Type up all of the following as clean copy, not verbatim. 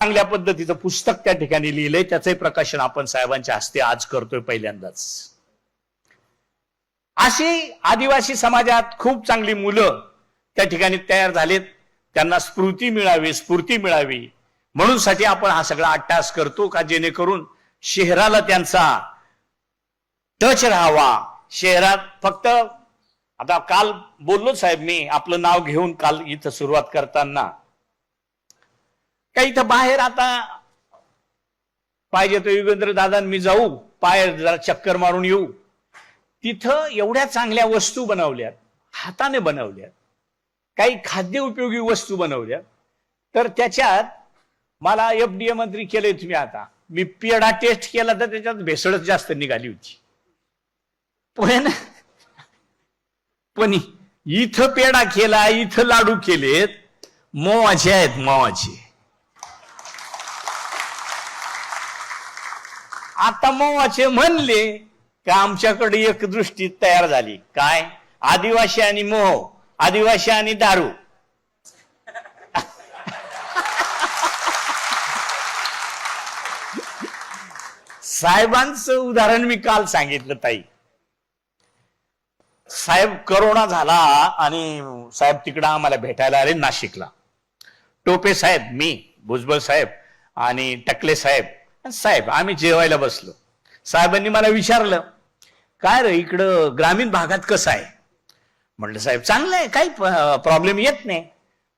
चांगल्या पद्धतीचं पुस्तक त्या ठिकाणी लिहिलंय, त्याचंही प्रकाशन आपण साहेबांच्या हस्ते आज करतोय पहिल्यांदाच. अशी आदिवासी समाजात खूप चांगली मुलं त्या ठिकाणी तयार झालेत, त्यांना स्फूर्ती मिळावी म्हणून साठी आपण हा सगळा अट्टास करतो का जेणेकरून शहराला त्यांचा टच राहावा. शहरात फक्त आता काल बोललो साहेब, मी आपलं नाव घेऊन काल इथं सुरुवात करताना काही इथं बाहेर आता पाहिजे तर युगेंद्र दादा मी जाऊ बाहेर जरा चक्कर मारून येऊ. तिथं एवढ्या चांगल्या वस्तू बनवल्यात, हाताने बनवल्यात, काही खाद्य उपयोगी वस्तू बनवल्यात. तर त्याच्यात मला FDA मंत्री केले तुम्ही. आता मी पेढा टेस्ट केला तर त्याच्यात भेसळच जास्त निघाली होती. पण इथं पेढा केला, इथं लाडू केलेत, मोवाचे आहेत, मोवाचे. आता मोवाचे म्हणले का आमच्याकडे एक दृष्टी तयार झाली, काय आदिवासी आणि मोह, आदिवासी आणि दारू. साहेबांचं उदाहरण मी काल सांगितलं ताई. साहेब करोना झाला आणि साहेब तिकडं आम्हाला भेटायला आले नाशिकला. टोपे साहेब, मी, भुजबळ साहेब आणि टकले साहेब आम्ही जेवायला बसलो. साहेबांनी मला विचारलं, काय रे इकडं ग्रामीण भागात कसं आहे? म्हटलं साहेब चांगलं आहे, काही प्रॉब्लेम येत नाही.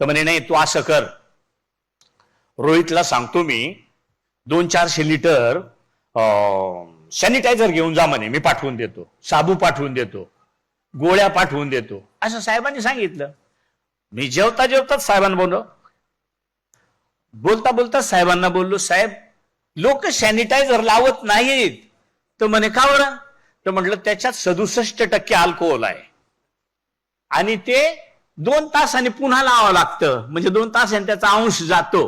तर म्हणे नाही तू असं कर, रोहितला सांगतो मी 200-400 लिटर सॅनिटायझर घेऊन जा म्हणे, मी पाठवून देतो, साबू पाठवून देतो, गोळ्या पाठवून देतो, असं साहेबांनी सांगितलं. मी जेवताच साहेबांना बोलता साहेबांना बोललो, साहेब लोक सॅनिटायझर लावत नाहीत. तर म्हणे का बरं? तर म्हटलं त्याच्यात 67% अल्कोहोल आहे आणि ते 2 तासांनी पुन्हा लावावं लागतं, म्हणजे 2 तासांनी त्याचा अंश जातो.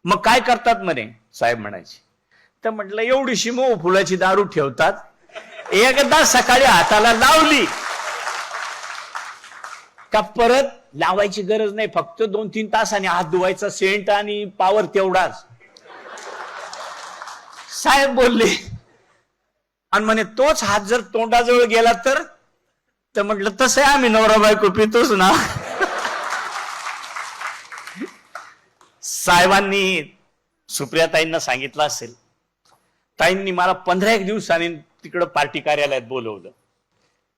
मग काय करतात म्हणे साहेब म्हणायचे. तर म्हटलं एवढीशी मोह फुलाची दारू ठेवतात, एकदा सकाळी हाताला लावली का परत लावायची गरज नाही, फक्त 2-3 तासांनी हात धुवायचा, सेंट आणि पावर तेवढाच. साहेब बोलले आणि म्हणे तोच हात जर तोंडाजवळ गेला तर म्हटलं तसं आम्ही नवरा बायको पितोच ना. साहेबांनी सुप्रियाताईंना सांगितलं असेल, ताईंनी मला 15 दिवसांनी तिकडं पार्टी कार्यालयात बोलवलं,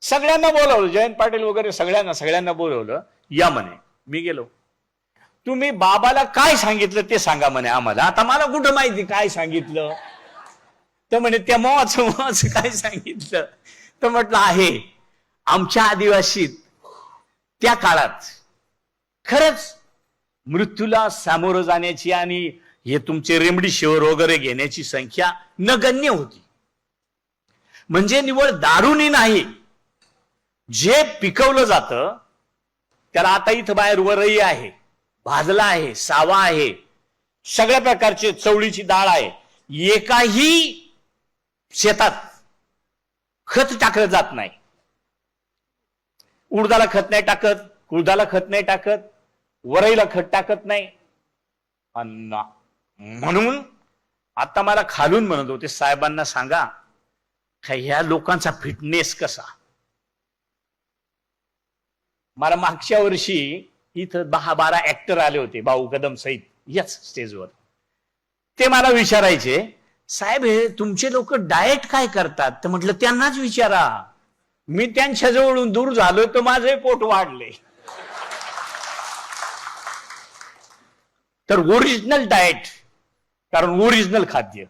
सगळ्यांना बोलवलं, जयंत पाटील वगैरे सगळ्यांना बोलवलं, या म्हणे. मी गेलो. तुम्ही बाबाला काय सांगितलं ते सांगा म्हणे आम्हाला. आता मला कुठं माहिती काय सांगितलं? तर म्हणे त्या मोहाचं काय सांगितलं? तर म्हटलं आहे आमच्या आदिवासीत त्या काळात खरंच मृत्यूला सामोरं जाण्याची आणि हे तुमचे रेमडेसिवीर वगैरे घेण्याची संख्या नगण्य होती. म्हणजे निवळ दारूनी नाही, जे पिकवलं जातं त्याला आता इथं बाहेर वरई आहे, भाजला आहे, सावा आहे, सगळ्या प्रकारचे चवळीची डाळ आहे. एकाही शेतात खत टाकलं जात नाही. उडदाला खत नाही टाकत, कुळदाला खत नाही टाकत, वरईला खत टाकत नाही. म्हणून आता मला खालून म्हणत होते साहेबांना सांगा ह्या लोकांचा फिटनेस कसा. मला मागच्या वर्षी इथं 10-12 ऍक्टर आले होते भाऊ कदम सहित याच स्टेजवर. ते मला विचारायचे, साहेब हे तुमचे लोक डाएट काय करतात? तर म्हटलं त्यांनाच विचारा, मी त्यांच्या जवळून दूर झालोय तर माझे पोट वाढले. तर ओरिजिनल डाएट, कारण ओरिजिनल खाद्य.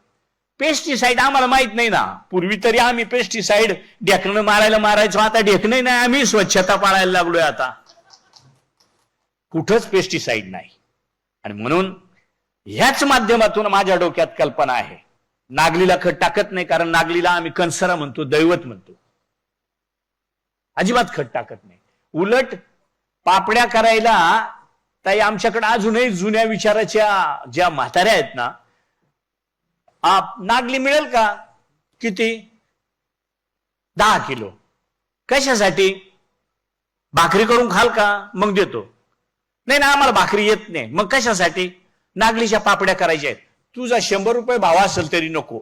पेस्टिसाइड आम्हाला माहित नाही ना. पूर्वी तरी आम्ही पेस्टिसाइड ढेकणं मारायचो, आता ढेकणं नाही, आम्ही स्वच्छता पाळायला लागलोय. आता कुठंच पेस्टिसाइड नाही. आणि म्हणून ह्याच माध्यमातून माझ्या डोक्यात कल्पना आहे, नागलीला खत टाकत नाही, कारण नागलीला आम्ही कणसरा म्हणतो, दैवत म्हणतो, अजिबात खत टाकत नाही. उलट पापड्या करायला ताई आमच्याकडे अजूनही जुन्या विचाराच्या ज्या म्हाताऱ्या आहेत ना, नागली मिळेल का? किती? 10 किलो. कशासाठी? भाकरी करून खाल का? मग देतो. नाही ना आम्हाला भाकरी येत नाही. मग कशासाठी? नागलीच्या पापड्या करायच्या आहेत, तुझा 100 रुपये भाव असेल तरी नको,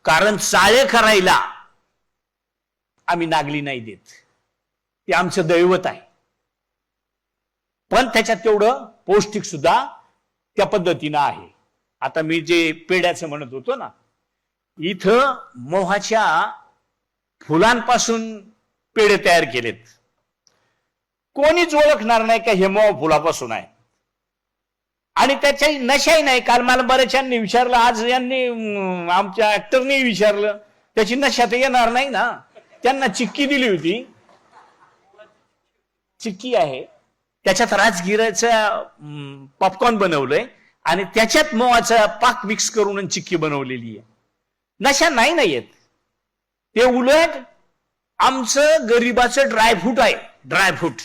कारण चाळे करायला आम्ही नागली नाही देत, ते आमचं दैवत आहे. पण त्याच्यात तेवढं पौष्टिक सुद्धा त्या पद्धतीनं आहे. आता मी जे पेड्याचं म्हणत होतो ना, इथं मोहाच्या फुलांपासून पेढे तयार केलेत. कोणीच ओळखणार नाही का हे मोह फुलापासून आहे. आणि त्याच्या नशाही नाही. काल मला बऱ्याचशांनी विचारलं, आज यांनी आमच्या ऍक्टरनी विचारलं, त्याची नशा तर येणार नाही ना. त्यांना चिक्की दिली होती, चिक्की आहे, त्याच्यात राजगिराचं पॉपकॉर्न बनवलंय आणि त्याच्यात मोहाचा पाक मिक्स करून चिक्की बनवलेली आहे. नशा नाही ना येत. ते उलट आमचं गरिबाचं ड्रायफ्रूट आहे, ड्रायफ्रूट.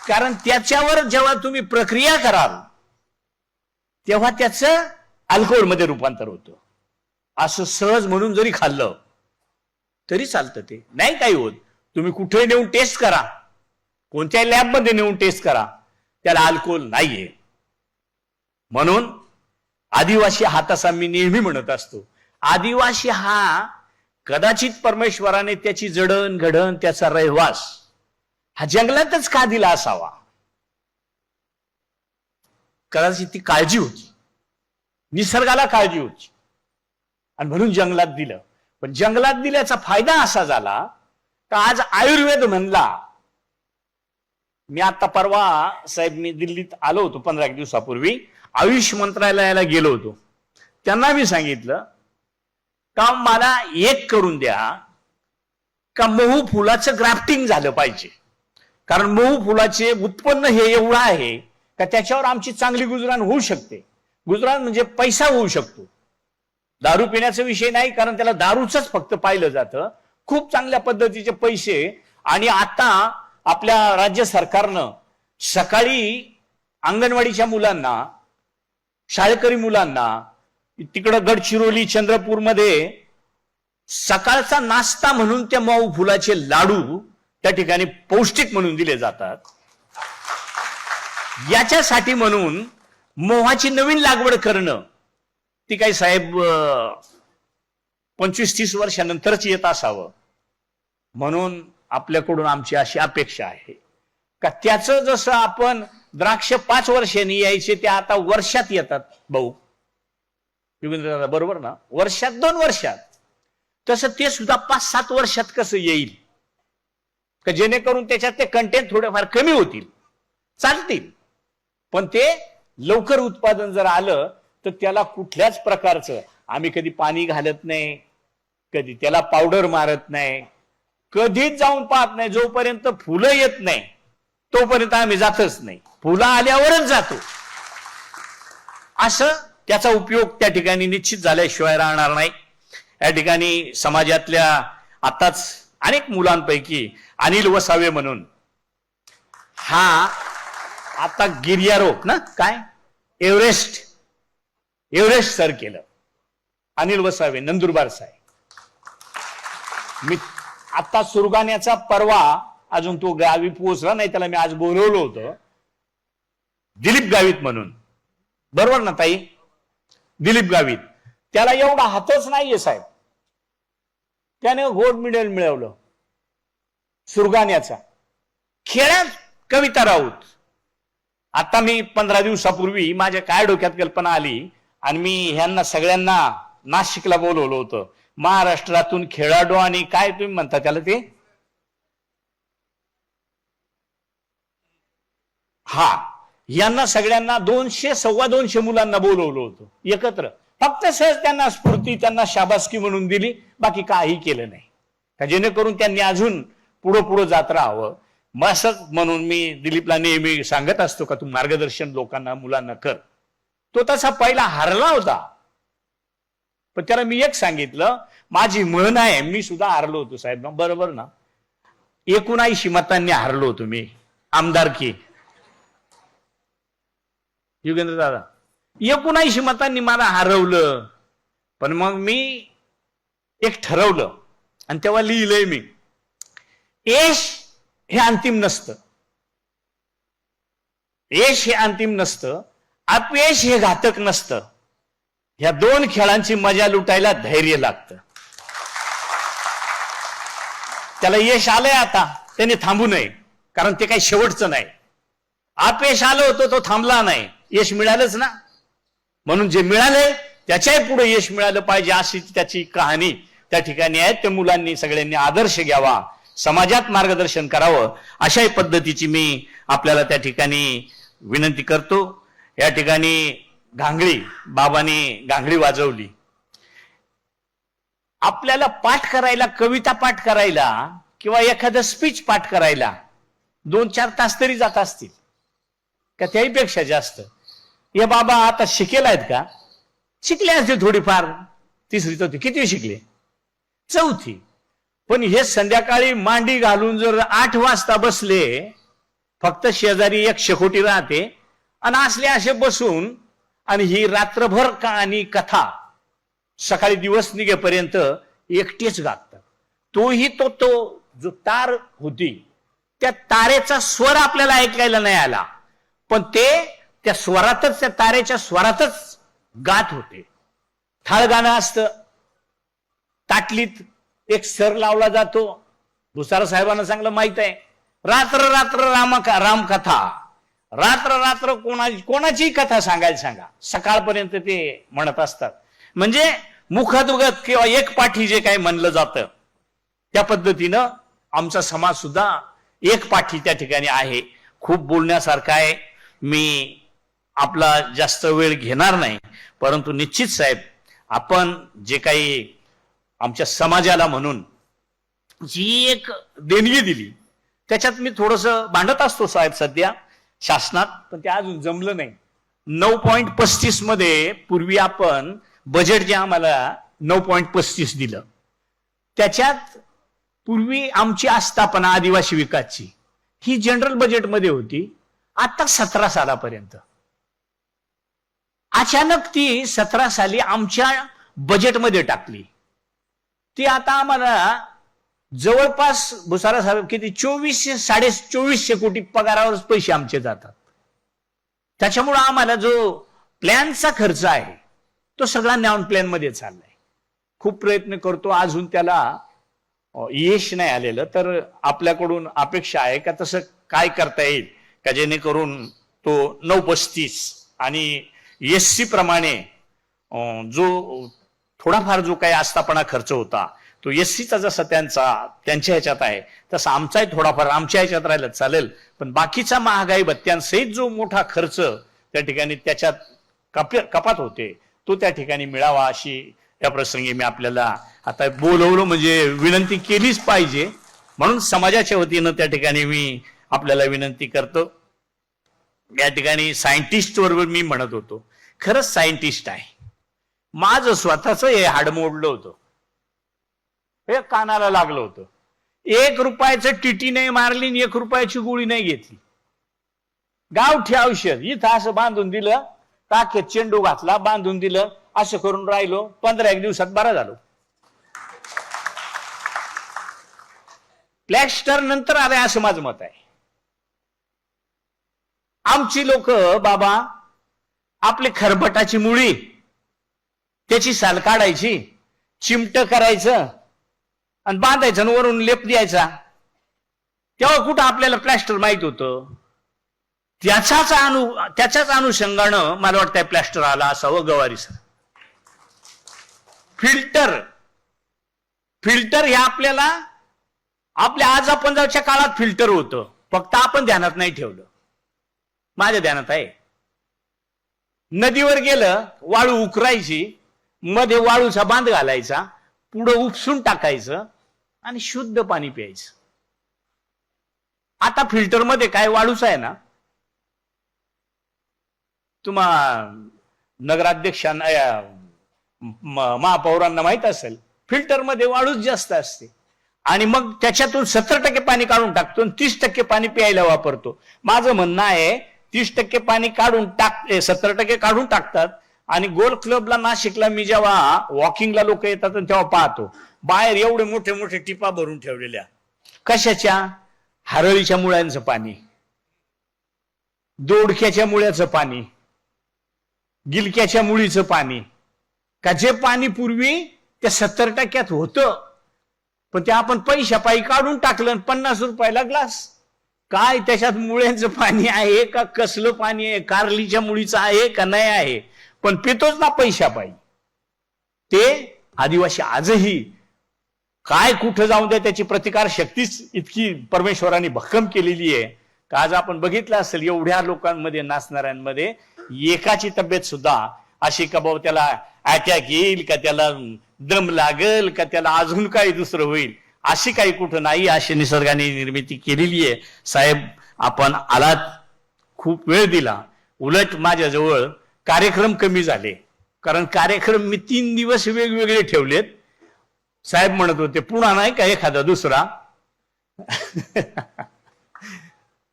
कारण त्याच्यावर जेव्हा तुम्ही प्रक्रिया कराल तेव्हा त्याचं अल्कोहोलमध्ये रूपांतर होतं. असं सहज म्हणून जरी खाल्लं तरी चालतं, ते नाही काही होत. तुम्ही कुठे नेऊन टेस्ट करा, कोणत्याही लॅबमध्ये नेऊन टेस्ट करा, त्याला अल्कोहोल नाहीये. म्हणून आदिवासी हा, तसा मी नेहमी म्हणत असतो, आदिवासी हा कदाचित परमेश्वराने त्याची जडण घडण, त्याचा रहवास हा जंगलातच का दिला असावा. कदाचित ती काळजी होती, निसर्गाला काळजी होती आणि म्हणून जंगलात दिलं. पण जंगलात दिल्याचा फायदा असा झाला का आज आयुर्वेद म्हणला. मी आता परवा साहेब, मी दिल्लीत आलो होतो 15 दिवसापूर्वी, आयुष मंत्रालयाला गेलो होतो. त्यांना मी सांगितलं का मला एक करून द्या का मोहू फुलाचं ग्राफ्टिंग झालं पाहिजे, कारण मोहू फुलाचे उत्पन्न हे एवढं आहे का त्याच्यावर आमची चांगली गुजराण होऊ शकते. गुजराण म्हणजे पैसा होऊ शकतो. दारू पिण्याचा विषय नाही, कारण त्याला दारूच फक्त पाहिलं जातं. खूप चांगल्या पद्धतीचे पैसे. आणि आता आपल्या राज्य सरकारनं सकाळी अंगणवाडीच्या मुलांना, शाळकरी मुलांना, तिकडं गडचिरोली चंद्रपूरमध्ये सकाळचा नाश्ता म्हणून त्या मोहू फुलाचे लाडू त्या ठिकाणी पौष्टिक म्हणून दिले जातात. याच्यासाठी म्हणून मोहाची नवीन लागवड करणं, ती काही साहेब 25-30 वर्षानंतरच येत असावं. म्हणून आपल्याकडून आमची अशी अपेक्षा आहे का त्याचं जसं आपण द्राक्ष 5 वर्षांनी यायचे ते आता वर्षात येतात भाऊ, बरोबर ना, वर्षात 2 वर्षात, तसं ते सुद्धा 5-7 वर्षात कसं येईल का जेणेकरून त्याच्यात ते कंटेंट थोडेफार कमी होतील, चालतील. पण ते लवकर उत्पादन जर आलं तर त्याला कुठल्याच प्रकारचं आम्ही कधी पाणी घालत नाही, कधी त्याला पावडर मारत नाही, कधीच जाऊन पाहत नाही. जोपर्यंत फुलं येत नाही तोपर्यंत आम्ही जातच नाही, फुलं आल्यावरच जातो. असं त्याचा उपयोग त्या ठिकाणी निश्चित झाल्याशिवाय राहणार नाही. या ठिकाणी समाजातल्या आताच अनेक मुलांपैकी अनिल वसावे म्हणून, हा आता गिर्यारोहक ना, काय एव्हरेस्ट सर केलं, अनिल वसावे, नंदुरबार साहेब. मी आता सुरगाण्याचा परवा, अजून तो गावी पोहोचला नाही, त्याला मी आज बोलवलं होतं, दिलीप गावित म्हणून, बरोबर ना ताई, दिलीप गावित. त्याला एवढा हातच नाहीये साहेब, त्याने गोल्ड मेडल मिळवलं सुरगाण्याचा, खेळात कविता राऊत. आता मी 15 दिवसापूर्वी माझ्या काय डोक्यात कल्पना आली आणि मी ह्यांना सगळ्यांना नाशिकला बोलवलं होतं. महाराष्ट्रातून खेळाडू आणि काय तुम्ही म्हणता त्याला ते, हा, यांना सगळ्यांना 200-225 मुलांना बोलवलं होतं एकत्र. फक्त सहज त्यांना स्फूर्ती, त्यांना शाबासकी म्हणून दिली, बाकी काही केलं नाही, का जेणेकरून त्यांनी अजून पुढं जात राहावं. मग असंच म्हणून मी दिलीपला नेहमी सांगत असतो का तू मार्गदर्शन लोकांना, मुलांना कर. तो तसा पहिला हारला होता, पण त्याला मी एक सांगितलं, माझी म्हण आहे, मी सुद्धा हारलो होतो साहेब, बरोबर ना, 79 मतांनी हारलो होतो मी आमदारकी. युगेंद्र दादा 79 मतांनी मला हरवलं. पण मग मी एक ठरवलं आणि तेव्हा लिहिलंय मी, यश हे अंतिम नसतं, यश हे अंतिम नसतं, अपयश हे घातक नसतं. ह्या दोन खेळांची मजा लुटायला धैर्य लागतं. त्याला यश आलंय, आता त्याने थांबू नये, कारण ते काही शेवटचं नाही. अपयश आलं होतं, तो थांबला नाही, यश मिळालंच ना. म्हणून जे मिळालंय त्याच्याही पुढे यश मिळालं पाहिजे, अशी त्याची कहाणी त्या ठिकाणी आहे. त्या मुलांनी सगळ्यांनी आदर्श घ्यावा, समाजात मार्गदर्शन करावं, अशाही पद्धतीची मी आपल्याला त्या ठिकाणी विनंती करतो. या ठिकाणी घांगडी, बाबांनी घांगडी वाजवली. आपल्याला पाठ करायला, कविता पाठ करायला किंवा एखादं स्पीच पाठ करायला 2-4 तास तरी जात असतील का, त्याहीपेक्षा जास्त. हे बाबा आता शिकेल आहेत का? शिकले असते थोडीफार, 3री-4थी. किती शिकले? 4थी. पण हे संध्याकाळी मांडी घालून जर 8 वाजता बसले, फक्त शेजारी एक शेकोटी राहते आणि असले असे बसून, आणि ही रात्रभर आणि कथा सकाळी दिवस निघेपर्यंत एकटेच गातात. तोही तो जो तार होती, त्या तारेचा स्वर आपल्याला ऐकायला नाही आला, पण ते त्या स्वरातच, त्या तारेच्या स्वरातच गात होते. थाळ गाणं असतं, ताटलीत एक सर लावला जातो. भुसारा साहेबांना चांगलं माहित आहे. रात्र रात्र रामकथा, रात्र रात्र कोणाची कथा सांगायला सांगा, सकाळपर्यंत ते म्हणत असतात. म्हणजे मुखदुगत किंवा एक पाठी जे काही म्हणलं जातं, त्या पद्धतीनं आमचा समाज सुद्धा एक पाठी त्या ठिकाणी आहे. खूप बोलण्यासारखं आहे. मी आपला जास्त वेळ घेणार नाही, परंतु निश्चित साहेब, आपण जे काही आमच्या समाजाला म्हणून जी एक देणगी दिली, त्याच्यात मी थोडस भांडत असतो साहेब सध्या शासनात, पण ते अजून जमलं नाही. 9.35 मध्ये पूर्वी आपण बजेट जे आम्हाला 9.35 दिलं, त्याच्यात पूर्वी आमची आस्थापना आदिवासी विकासची ही जनरल बजेटमध्ये होती, आता 17 सालापर्यंत. अचानक ती 17 साली आमच्या बजेटमध्ये टाकली. ती आता आम्हाला जवळपास भुसारा साहेब किती 2400-2400 कोटी पगारावरच पैसे आमचे जातात. त्याच्यामुळे आम्हाला जो प्लॅनचा खर्च आहे तो सगळा नॉन प्लॅन मध्ये चाललाय. खूप प्रयत्न करतो, अजून त्याला यश नाही आलेलं. तर आपल्याकडून अपेक्षा आहे का तसं काय करता येईल का, जेणेकरून तो 9.35 आणि एससी प्रमाणे जो थोडाफार जो काही आस्थापना खर्च होता, तो एससीचा जसा त्यांच्या ह्याच्यात आहे तसा आमचाही थोडाफार आमच्या ह्याच्यात राहिला चालेल. पण बाकीचा महागाई भत्त्यांसहित जो मोठा खर्च त्या ठिकाणी त्याच्यात कपात होते, तो त्या ठिकाणी मिळावा, अशी या प्रसंगी मी आपल्याला आता बोलवलं, म्हणजे विनंती केलीच पाहिजे. म्हणून समाजाच्या वतीनं त्या ठिकाणी मी आपल्याला विनंती करतो. या ठिकाणी सायंटिस्ट बरोबर मी म्हणत होतो, खरंच सायंटिस्ट आहे. माझं स्वतःच हे हाड मोडलं होतं, हे कानाला लागलं होतं. 1 रुपयाचं टीटी नाही मारली, 1 रुपयाची गोळी नाही घेतली. गावठी औषध इथं असं बांधून दिलं, टाकेत चेंडू घातला, बांधून दिलं, असं करून राहिलो, 15 दिवसात बरा झालो. प्लॅस्टर नंतर आले असं माझं मत आहे. आमची लोक बाबा आपली खरबटाची मुळी, त्याची साल काढायची, चिमट करायचं आणि बांधायचं आणि वरून लेप द्यायचा. तेव्हा कुठं आपल्याला प्लॅस्टर माहित होतं. त्याच्याच अनुषंगानं मला वाटतंय प्लॅस्टर आला असावं गवारीसर. फिल्टर हे आपल्याला आपल्या आजापंजाच्या काळात फिल्टर होतं, फक्त आपण ध्यानात नाही ठेवलं. माझ्या ध्यानात आहे. नदीवर गेलं, वाळू उकरायची, मध्ये वाळूचा बांध घालायचा, पुढं उपसून टाकायचं आणि शुद्ध पाणी प्यायचं. आता फिल्टर मध्ये काय वाळूच आहे ना. तुम्हा नगराध्यक्षांना महापौरांना माहित असेल, फिल्टर मध्ये वाळूच जास्त असते. आणि मग त्याच्यातून 70% पाणी काढून टाकतो आणि 30% पाणी प्यायला वापरतो. माझं म्हणणं आहे 30% पाणी काढून 70% काढून टाकतात. आणि गोल क्लबला नाशिकला मी जेव्हा वॉकिंगला लोक येतात तेव्हा पाहतो, बाहेर एवढे मोठे मोठे टिपा भरून ठेवलेल्या. कशाच्या? हरळीच्या मुळ्यांचं पाणी. दोडक्याच्या मुळ्याचं पाणी, गिलक्याच्या मुळीचं पाणी, का जे पाणी पूर्वी त्या 70% होतं, पण ते आपण पैशापायी काढून टाकलं, 50 रुपयाला ग्लास. काय त्याच्यात मुळ्यांचं पाणी आहे का कसलं पाणी आहे, कारलीच्या मुळीचं आहे का नाही आहे, पण पितोच ना पैशापायी. ते आदिवासी आजही काय कुठं जाऊन द्या, त्याची प्रतिकार शक्तीच इतकी परमेश्वराने भक्कम केलेली आहे का आज आपण बघितलं असेल एवढ्या लोकांमध्ये, नाचणाऱ्यांमध्ये एकाची तब्येत सुद्धा अशी का बाबा त्याला अटॅक येईल का, त्याला दम लागल का, त्याला अजून काही दुसरं होईल, अशी काही कुठं नाही. अशी निसर्गाने निर्मिती केलेली आहे. साहेब आपण आलात, खूप वेळ दिला, उलट माझ्याजवळ कार्यक्रम कमी झाले, कारण कार्यक्रम मी 3 दिवस वेगवेगळे ठेवलेत. साहेब म्हणत होते पुन्हा नाही का एखादा दुसरा.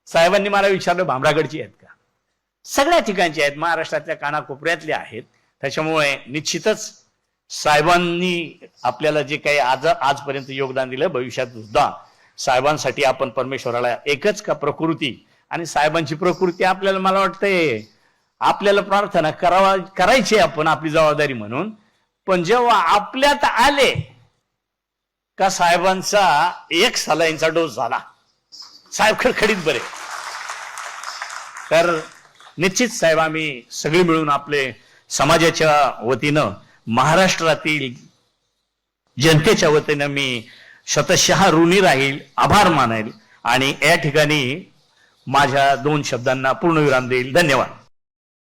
साहेबांनी मला विचारलं भामरागडची आहेत का? सगळ्या ठिकाणची आहेत, महाराष्ट्रातल्या कानाकोपऱ्यातले आहेत. त्याच्यामुळे निश्चितच साहेबांनी आपल्याला जे काही आजपर्यंत योगदान दिलं, भविष्यात सुद्धा साहेबांसाठी आपण परमेश्वराला एकच का प्रकृती, आणि साहेबांची प्रकृती आपल्याला, मला वाटतंय आपल्याला प्रार्थना करायची आपण आपली जबाबदारी म्हणून. पण जेव्हा आपल्यात आले का साहेबांचा 1 सलाईनचा डोस झाला, साहेब खडखडीत बरे. तर निश्चित साहेब आम्ही सगळे मिळून आपले समाजाच्या वतीनं, महाराष्ट्रातील जनतेच्या वतीनं मी शतशः ऋणी राहील, आभार मानेल, आणि या ठिकाणी माझ्या 2 शब्दांना पूर्णविराम देईल. धन्यवाद.